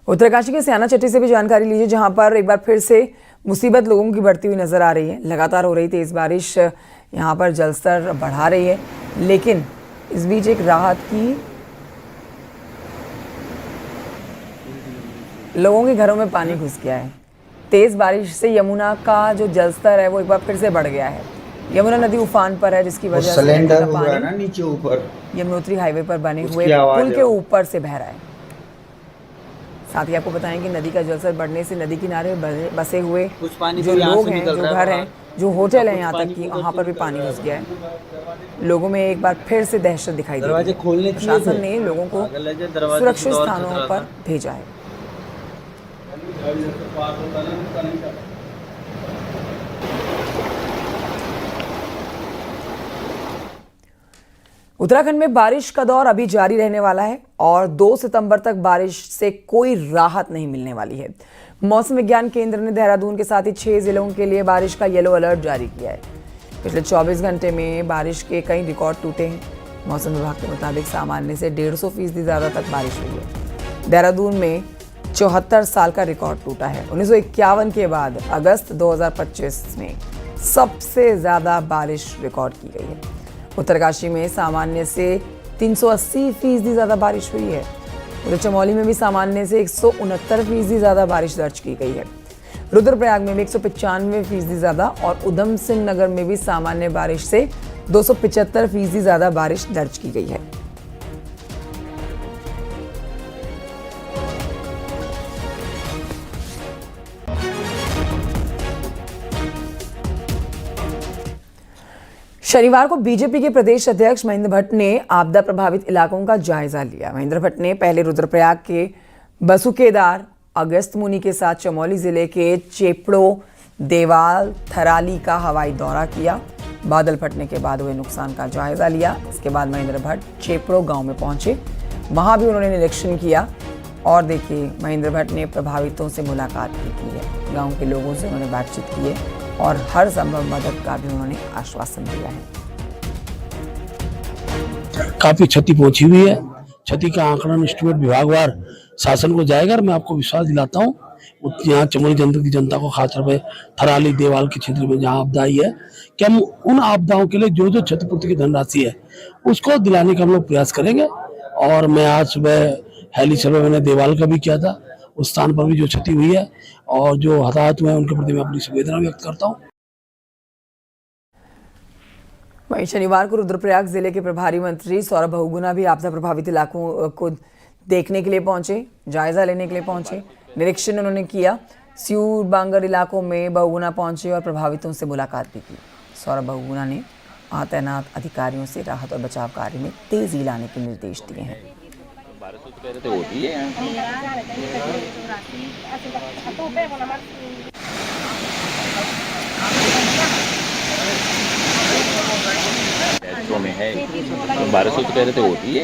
उत्तरकाशी के सियाना चट्टी से भी जानकारी लीजिए, जहां पर एक बार फिर से मुसीबत लोगों की बढ़ती हुई नजर आ रही है। लगातार हो रही तेज बारिश यहां पर जलस्तर बढ़ा रही है, लेकिन इस बीच एक राहत की लोगों के घरों में पानी घुस गया है। तेज बारिश से यमुना का जो जलस्तर है वो एक बार फिर से बढ़ गया है। यमुना नदी उफान पर है, जिसकी वजह से पानी नीचे ऊपर यमुनोत्री हाईवे पर बने हुए पुल के ऊपर से बह रहा है। साथ ही आपको बताएं कि नदी का जलस्तर बढ़ने से नदी किनारे बसे हुए जो लोग हैं, जो घर हैं, जो होटल हैं, यहाँ तक कि वहाँ पर भी पानी घुस गया है। लोगों में एक बार फिर से दहशत दिखाई दे रही है। प्रशासन ने लोगों को सुरक्षित स्थानों पर भेजा है। उत्तराखंड में बारिश का दौर अभी जारी रहने वाला है और 2 सितंबर तक बारिश से कोई राहत नहीं मिलने वाली है। मौसम विज्ञान केंद्र ने देहरादून के साथ ही 6 जिलों के लिए बारिश का येलो अलर्ट जारी किया है। पिछले 24 घंटे में बारिश के कई रिकॉर्ड टूटे हैं। मौसम विभाग के मुताबिक सामान्य से 150% ज़्यादा तक बारिश हुई है। देहरादून में 74 साल का रिकॉर्ड टूटा है। 1951 के बाद अगस्त 2025 में सबसे ज़्यादा बारिश रिकॉर्ड की गई है। उत्तरकाशी में सामान्य से 380% ज़्यादा बारिश हुई है। उधर चमोली में भी सामान्य से 169% ज़्यादा बारिश दर्ज की गई है। रुद्रप्रयाग में भी 195% ज़्यादा और उधम सिंह नगर में भी सामान्य बारिश से 275% ज़्यादा बारिश दर्ज की गई है। शनिवार को बीजेपी के प्रदेश अध्यक्ष महेंद्र भट्ट ने आपदा प्रभावित इलाकों का जायजा लिया। महेंद्र भट्ट ने पहले रुद्रप्रयाग के बसुकेदार अगस्त मुनि के साथ चमोली जिले के चेपड़ो, देवाल, थराली का हवाई दौरा किया। बादल फटने के बाद हुए नुकसान का जायजा लिया। इसके बाद महेंद्र भट्ट चेपड़ो गांव में पहुंचे, वहां भी उन्होंने निरीक्षण किया। और देखिए, महेंद्र भट्ट ने प्रभावितों से मुलाकात भी की है, गाँव के लोगों से उन्होंने बातचीत की है और हर संभव मदद का भी उन्होंने आश्वासन दिया है। काफी क्षति पहुंची हुई है। क्षति का आंकलन एस्टिमेट विभागवार शासन को जाएगा और मैं आपको विश्वास दिलाता हूँ यहाँ चमोली जनता की जनता को, खासतौर पर थराली देवाल के क्षेत्र में जहाँ आपदा आई है, कि हम उन आपदाओं के लिए जो क्षतिपूर्ति की धनराशि है उसको दिलाने का हम लोग प्रयास करेंगे। और मैं आज सुबह हेली सर्वे मैंने देवाल का भी किया था, उस स्थान पर भी जो क्षति हुई है और जो हताहत हुए हैं उनके प्रति मैं अपनी संवेदना व्यक्त करता हूँ। वहीं शनिवार को रुद्रप्रयाग जिले के प्रभारी मंत्री सौरभ बहुगुणा भी आपदा प्रभावित इलाकों को देखने के लिए पहुंचे, जायजा लेने के लिए पहुंचे। निरीक्षण उन्होंने किया। सियूर बांगर इलाकों में बहुगुणा पहुंचे और प्रभावितों से मुलाकात भी की। सौरभ बहुगुणा ने वहां तैनात अधिकारियों से राहत और बचाव कार्य में तेजी लाने के निर्देश दिए हैं। में है 1200 तो पहले तो होती है।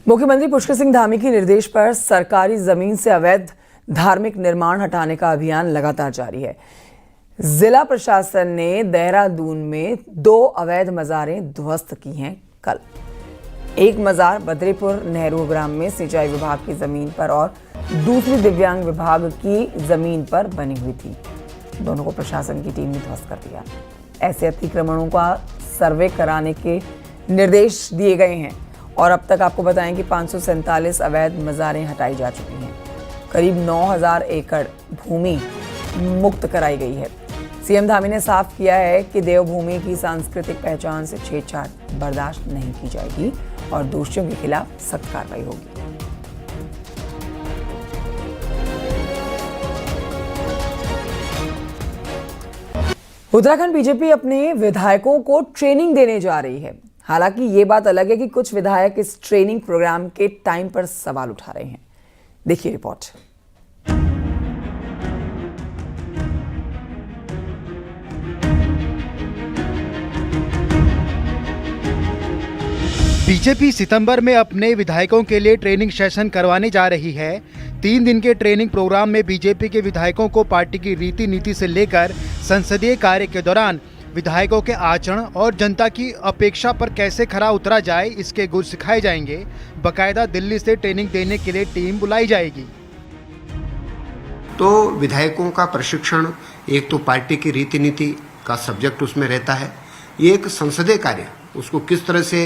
मुख्यमंत्री पुष्कर सिंह धामी के निर्देश पर सरकारी जमीन से अवैध धार्मिक निर्माण हटाने का अभियान लगातार जारी है। जिला प्रशासन ने देहरादून में 2 अवैध मज़ारें ध्वस्त की हैं। कल एक मज़ार बद्रीपुर नेहरू ग्राम में सिंचाई विभाग की ज़मीन पर और दूसरी दिव्यांग विभाग की ज़मीन पर बनी हुई थी। दोनों को प्रशासन की टीम ने ध्वस्त कर दिया। ऐसे अतिक्रमणों का सर्वे कराने के निर्देश दिए गए हैं और अब तक आपको बताएं कि 547 अवैध मज़ारें हटाई जा चुकी हैं। करीब 9000 एकड़ भूमि मुक्त कराई गई है। सीएम धामी ने साफ किया है कि देवभूमि की सांस्कृतिक पहचान से छेड़छाड़ बर्दाश्त नहीं की जाएगी और दोषियों के खिलाफ सख्त कार्रवाई होगी। उत्तराखंड बीजेपी अपने विधायकों को ट्रेनिंग देने जा रही है। हालांकि ये बात अलग है कि कुछ विधायक इस ट्रेनिंग प्रोग्राम के टाइम पर सवाल उठा रहे हैं। देखिए रिपोर्ट। बीजेपी सितंबर में अपने विधायकों के लिए ट्रेनिंग सेशन करवाने जा रही है, 3 दिन के ट्रेनिंग प्रोग्राम में बीजेपी के विधायकों को पार्टी की रीति नीति से लेकर संसदीय कार्य के दौरान विधायकों के आचरण और जनता की अपेक्षा पर कैसे खरा उतरा जाए, इसके गुर सिखाए जाएंगे। बकायदा दिल्ली से ट्रेनिंग देने के लिए टीम बुलाई जाएगी। तो विधायकों का प्रशिक्षण एक तो पार्टी की रीति नीति का सब्जेक्ट उसमें रहता है, ये एक संसदीय कार्य, उसको किस तरह से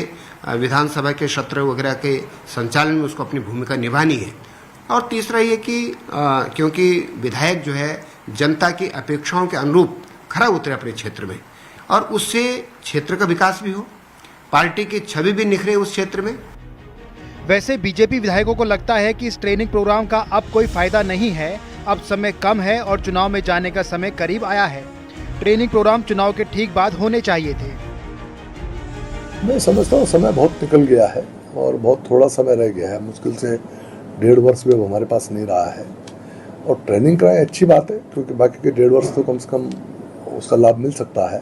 विधानसभा के सत्र वगैरह के संचालन में उसको अपनी भूमिका निभानी है। और तीसरा ये कि क्योंकि विधायक जो है जनता की अपेक्षाओं के अनुरूप खरा उतरे अपने क्षेत्र में और उससे क्षेत्र का विकास भी हो, पार्टी की छवि भी निखरे उस क्षेत्र में। वैसे बीजेपी विधायकों को लगता है कि इस ट्रेनिंग प्रोग्राम का अब कोई फायदा नहीं है, अब समय कम है और चुनाव में जाने का समय करीब आया है। ट्रेनिंग प्रोग्राम चुनाव के ठीक बाद होने चाहिए थे। मैं समझता हूँ समय बहुत निकल गया है और बहुत थोड़ा समय रह गया है, मुश्किल से 1.5 वर्ष भी अब हमारे पास नहीं रहा है। और ट्रेनिंग कराएं अच्छी बात है, क्योंकि बाकी के 1.5 वर्ष तो कम से कम उसका लाभ मिल सकता है,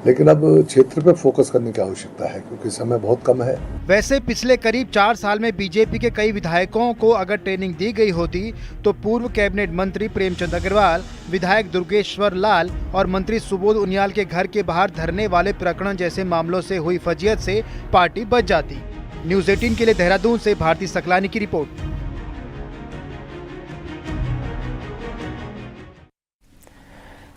लेकिन अब क्षेत्र पे फोकस करने की आवश्यकता है क्योंकि समय बहुत कम है। वैसे पिछले करीब 4 साल में बीजेपी के कई विधायकों को अगर ट्रेनिंग दी गई होती तो पूर्व कैबिनेट मंत्री प्रेमचंद अग्रवाल, विधायक दुर्गेश्वर लाल और मंत्री सुबोध उनियाल के घर के बाहर धरने वाले प्रकरण जैसे मामलों से हुई फजीयत से पार्टी बच जाती। न्यूज़ 18 के लिए देहरादून से भारती सकलानी की रिपोर्ट।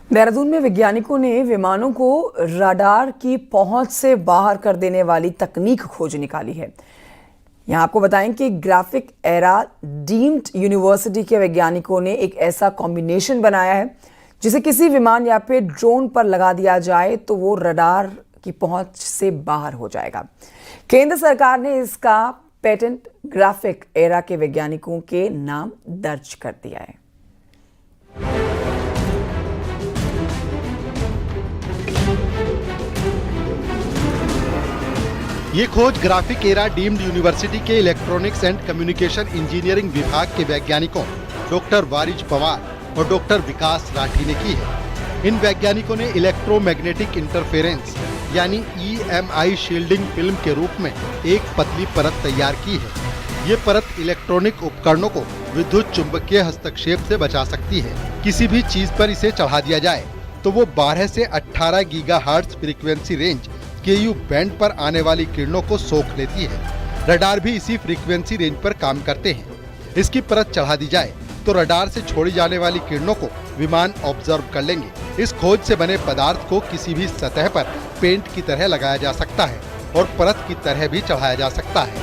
देहरादून में वैज्ञानिकों ने विमानों को रडार की पहुंच से बाहर कर देने वाली तकनीक खोज निकाली है। यहां आपको बताएं कि ग्राफिक एरा डीम्ड यूनिवर्सिटी के वैज्ञानिकों ने एक ऐसा कॉम्बिनेशन बनाया है जिसे किसी विमान या फिर ड्रोन पर लगा दिया जाए तो वो रडार की पहुंच से बाहर हो जाएगा। केंद्र सरकार ने इसका पेटेंट ग्राफिक एरा के वैज्ञानिकों के नाम दर्ज कर दिया है। ये खोज ग्राफिक एरा डीम्ड यूनिवर्सिटी के इलेक्ट्रॉनिक्स एंड कम्युनिकेशन इंजीनियरिंग विभाग के वैज्ञानिकों डॉक्टर वारिज पवार और डॉक्टर विकास राठी ने की है। इन वैज्ञानिकों ने इलेक्ट्रोमैग्नेटिक इंटरफेरेंस यानी EMI शील्डिंग फिल्म के रूप में एक पतली परत तैयार की है। ये परत इलेक्ट्रॉनिक उपकरणों को विद्युत चुंबकीय हस्तक्षेप से बचा सकती है। किसी भी चीज पर इसे चढ़ा दिया जाए तो वो 12 से 18 gigahertz frequency range KU band पर आने वाली किरणों को सोख लेती है। रडार भी इसी फ्रीक्वेंसी रेंज पर काम करते हैं। इसकी परत चढ़ा दी जाए तो रडार से छोड़ी जाने वाली किरणों को विमान ऑब्जर्व कर लेंगे। इस खोज से बने पदार्थ को किसी भी सतह पर पेंट की तरह लगाया जा सकता है और परत की तरह भी चढ़ाया जा सकता है।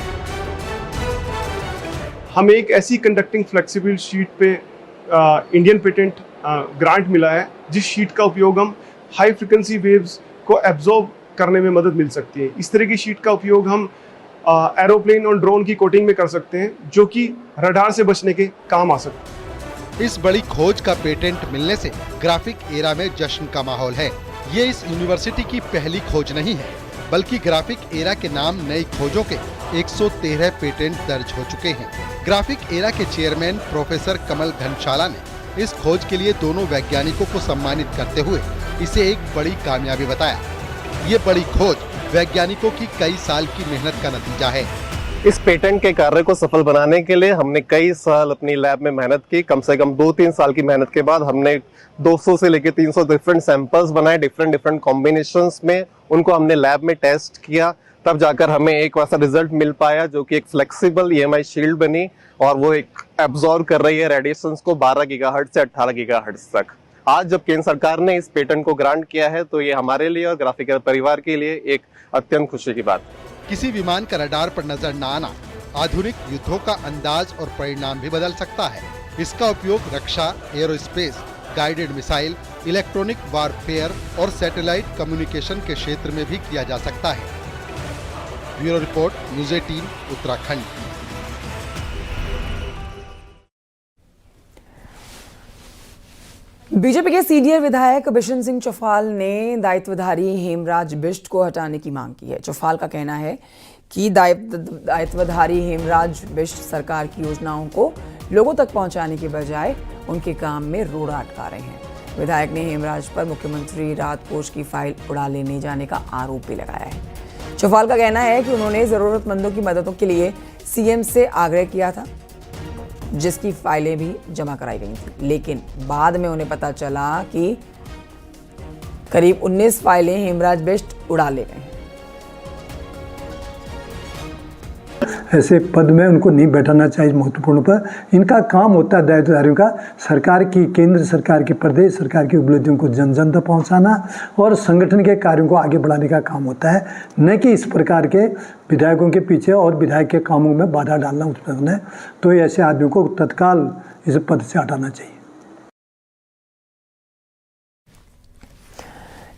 हमें एक ऐसी कंडक्टिंग फ्लेक्सिबल शीट पे इंडियन पेटेंट ग्रांट मिला है जिस शीट का उपयोग हम हाई फ्रिक्वेंसी वेव्स को एब्जॉर्ब करने में मदद मिल सकती है। इस तरह की शीट का उपयोग हम एरोप्लेन और ड्रोन की कोटिंग में कर सकते हैं जो कि रडार से बचने के काम आ सकते हैं। इस बड़ी खोज का पेटेंट मिलने से ग्राफिक एरा में जश्न का माहौल है। ये इस यूनिवर्सिटी की पहली खोज नहीं है, बल्कि ग्राफिक एरा के नाम नई खोजों के 113 पेटेंट दर्ज हो चुके हैं। ग्राफिक एरा के चेयरमैन प्रोफेसर कमल घनशाला ने इस खोज के लिए दोनों वैज्ञानिकों को सम्मानित करते हुए इसे एक बड़ी कामयाबी बताया। ये बड़ी खोज वैज्ञानिकों की कई साल की मेहनत का नतीजा है। इस पेटेंट के कार्य को सफल बनाने के लिए हमने कई साल अपनी लैब में मेहनत की। कम से कम 2-3 साल की मेहनत के बाद हमने 200 से लेकर 300 डिफरेंट सैंपल्स बनाए, डिफरेंट कॉम्बिनेशंस में उनको हमने लैब में टेस्ट किया। तब जाकर हमें एक वैसा रिजल्ट मिल पाया जो कि एक फ्लेक्सिबल EMI शील्ड बनी और वो एक एब्जॉर्ब कर रही है रेडिएशंस को 12 गीगाहर्ट्ज से 18 गीगाहर्ट्ज तक। आज जब केंद्र सरकार ने इस पेटेंट को ग्रांट किया है तो ये हमारे लिए और ग्राफिकर परिवार के लिए एक अत्यंत खुशी की बात है। किसी विमान का रडार पर नजर न आना आधुनिक युद्धों का अंदाज और परिणाम भी बदल सकता है। इसका उपयोग रक्षा, aerospace, guided missile, electronic warfare और सैटेलाइट कम्युनिकेशन के क्षेत्र में भी किया जा सकता है। Bureau report, news 18 Uttarakhand. BJP के सीनियर विधायक बिशन सिंह चौफाल ने दायित्वधारी हेमराज बिष्ट को हटाने की मांग की है। चौफाल का कहना है कि दायित्वधारी हेमराज बिष्ट सरकार की योजनाओं को लोगों तक पहुंचाने के बजाय उनके काम में रोड़ा अटका रहे हैं। विधायक ने हेमराज पर मुख्यमंत्री राहत कोष की फाइल उड़ा लेने जाने का आरोप भी लगाया है। चौफाल का कहना है कि उन्होंने जरूरतमंदों की मददों के लिए CM से आग्रह किया था। जिसकी फाइलें भी जमा कराई गई थी, लेकिन बाद में उन्हें पता चला कि करीब 19 फाइलें हेमराज बिष्ट उड़ा ले गए। ऐसे पद में उनको नहीं बैठाना चाहिए महत्वपूर्ण पर। इनका काम होता है दायित्वधारियों का सरकार की, केंद्र सरकार की, प्रदेश सरकार की उपलब्धियों को जन जन तक पहुंचाना और संगठन के कार्यों को आगे बढ़ाने का काम होता है, न कि इस प्रकार के विधायकों के पीछे और विधायक के कामों में बाधा डालना उत्पन्न है। तो ऐसे आदमियों को तत्काल इस पद से हटाना चाहिए।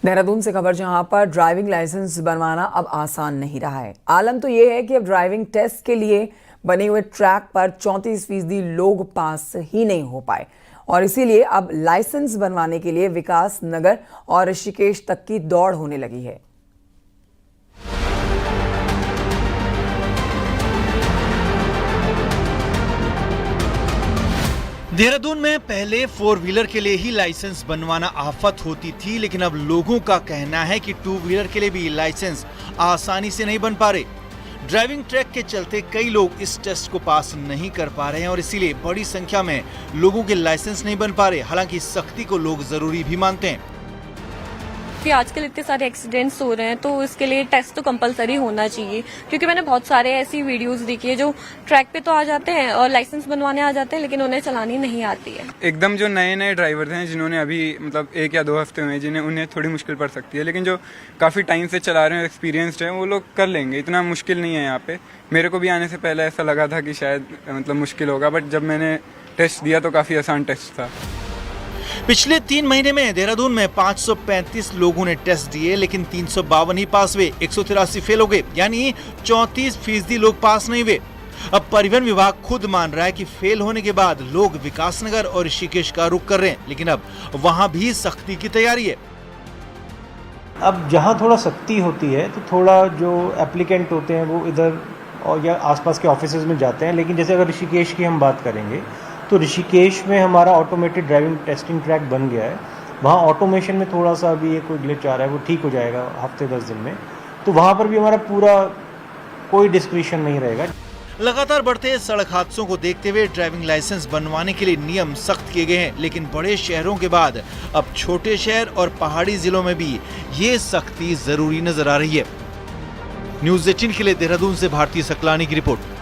देहरादून से खबर, जहां पर ड्राइविंग लाइसेंस बनवाना अब आसान नहीं रहा है। आलम तो ये है कि अब ड्राइविंग टेस्ट के लिए बने हुए ट्रैक पर 34% लोग पास ही नहीं हो पाए और इसीलिए अब लाइसेंस बनवाने के लिए विकास नगर और ऋषिकेश तक की दौड़ होने लगी है। देहरादून में पहले 4 व्हीलर के लिए ही लाइसेंस बनवाना आफत होती थी, लेकिन अब लोगों का कहना है कि 2 व्हीलर के लिए भी लाइसेंस आसानी से नहीं बन पा रहे। ड्राइविंग ट्रैक के चलते कई लोग इस टेस्ट को पास नहीं कर पा रहे हैं और इसीलिए बड़ी संख्या में लोगों के लाइसेंस नहीं बन पा रहे। हालांकि सख्ती को लोग जरूरी भी मानते हैं। आजकल इतने सारे एक्सीडेंट्स हो रहे हैं तो इसके लिए टेस्ट तो कंपलसरी होना चाहिए, क्योंकि मैंने बहुत सारे ऐसी वीडियोस देखी है जो ट्रैक पे तो आ जाते हैं और लाइसेंस बनवाने आ जाते हैं, लेकिन उन्हें चलानी नहीं आती है। एकदम जो नए नए ड्राइवर हैं जिन्होंने अभी मतलब 1 या 2 हफ्ते हुए, जिन्हें उन्हें थोड़ी मुश्किल पड़ सकती है, लेकिन जो काफ़ी टाइम से चला रहे हैं, एक्सपीरियंसड है, वो लोग कर लेंगे। इतना मुश्किल नहीं है यहाँ पे। मेरे को भी आने से पहले ऐसा लगा था कि शायद मतलब मुश्किल होगा, बट जब मैंने टेस्ट दिया तो काफ़ी आसान टेस्ट था। पिछले 3 महीने में देहरादून में 535 लोगों ने टेस्ट दिए, लेकिन 352 ही पास हुए, 183 फेल हो गए, यानी 34% लोग पास नहीं हुए। अब परिवहन विभाग खुद मान रहा है कि फेल होने के बाद लोग विकासनगर और ऋषिकेश का रुख कर रहे हैं, लेकिन अब वहां भी सख्ती की तैयारी है। अब जहां थोड़ा सख्ती होती है तो थोड़ा जो एप्लीकेंट होते हैं वो इधर और या आसपास के ऑफिसेज में जाते हैं, लेकिन जैसे अगर ऋषिकेश की हम बात करेंगे तो ऋषिकेश में हमारा ऑटोमेटेड ड्राइविंग टेस्टिंग ट्रैक बन गया है। वहाँ ऑटोमेशन में थोड़ा सा अभी कोई ग्लिच आ रहा है, वो ठीक हो जाएगा हफ्ते 10 दिन में। तो वहाँ पर भी हमारा पूरा कोई डिस्क्रिशन नहीं रहेगा। लगातार बढ़ते सड़क हादसों को देखते हुए ड्राइविंग लाइसेंस बनवाने के लिए नियम सख्त किए गए हैं, लेकिन बड़े शहरों के बाद अब छोटे शहर और पहाड़ी जिलों में भी ये सख्ती जरूरी नजर आ रही है। न्यूज़ 18 के लिए देहरादून से भारती सकलानी की रिपोर्ट।